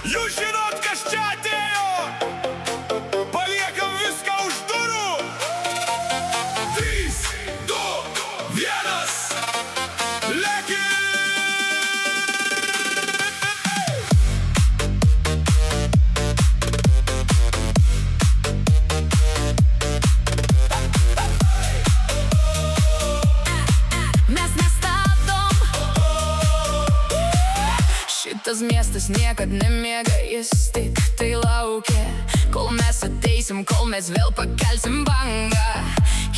Jūs žinot, kas čia atėjo? Paliekam viską už durų. 3, 2, 1. Leki! Mes nestabdom. Šitas miestas niekad nemiega, jis tik tai laukia, kol mes ateisim, kol mes vėl pakelsim bangą.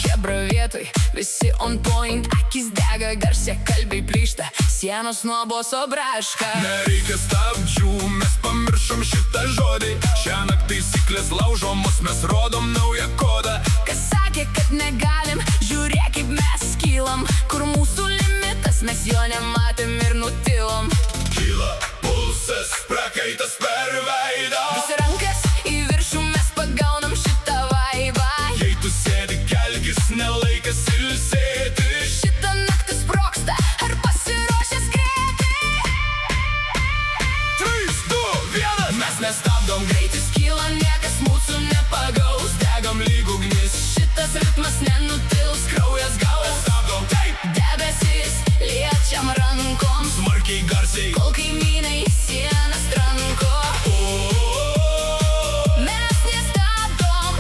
Hebra vietoj, visi on point, akis dega, garsia kalbiai plyšta, sienos nuo boso braška. Nereikia stabdžių, mes pamiršom šitą žodį. Šiąnakt taisyklės laužomos, mes rodom naują kodą. Kas sakė, kad negalim, žiūrėk kaip mes kylam, kur mūsų limitas, mes jo nematėm ir nutilom. Kyla pulsas, prakaitas per veidą. Visi rankas į viršų, mes pagaunam šitą vaibą. Jei tu sėdi, kelkis, nelaikas ilsėti. Šitą naktį sprogsta, ar pasiruošęs greitai? 3, 2, 1. Mes nestabdom, greitis kyla, niekas mūsų nepagaus. Degam lyg ugnis, šitas ritmas nenutils, kraujas gaus. Stabdom, taip, Debesis liečiam rankom, smarkiai garsiai. kol kaimynai sienas tranko. Mes nestabdom,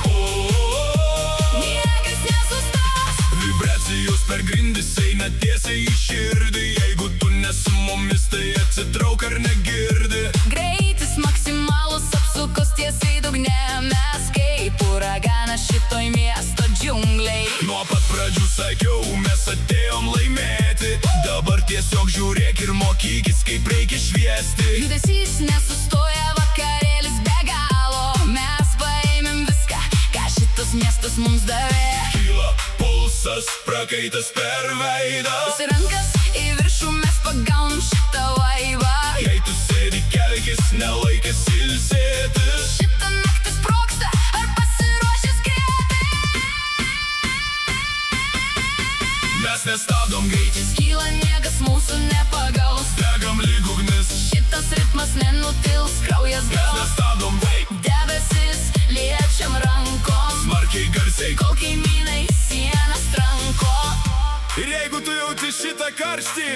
niekas nesustos. Vibracijos per grindis eina tiesiai į širdį. Jeigu tu nesu mumis, tai atsitrauk ar negirdi. Greitis maksimalus, apsukos tiesiai dugne. Mes kaip uraganas šitoj miesto džiungliai. Nuo pat pradžių sakiau, mes atėjom laimėti. Dabar tiesiog žiūrėk ir mokykis, kaip reikia šviesti. Judesys nesustoja, vakarėlis be galo. Mes paėmėm viską, ką šitas miestas mums davė. Kyla pulsas, prakaitas per veidą. Visi rankas į viršų, mes pagaunam šitą vaibą. Jei tu sėdi, kelkis, nelaikas ilsėti. Šitą naktį sprogsta, ar pasiruošęs greitai? Mes nestabdom, Greitis kyla, niekas mūsų nepagaus. degam lyg ugnis. Šitas ritmas nenutils, kraujas Mes gaus. nestabdom, Debesis liečiam rankom, smarkiai garsiai. kol kaimynai sienas tranko. Ir jeigu tu jauti šitą karštį,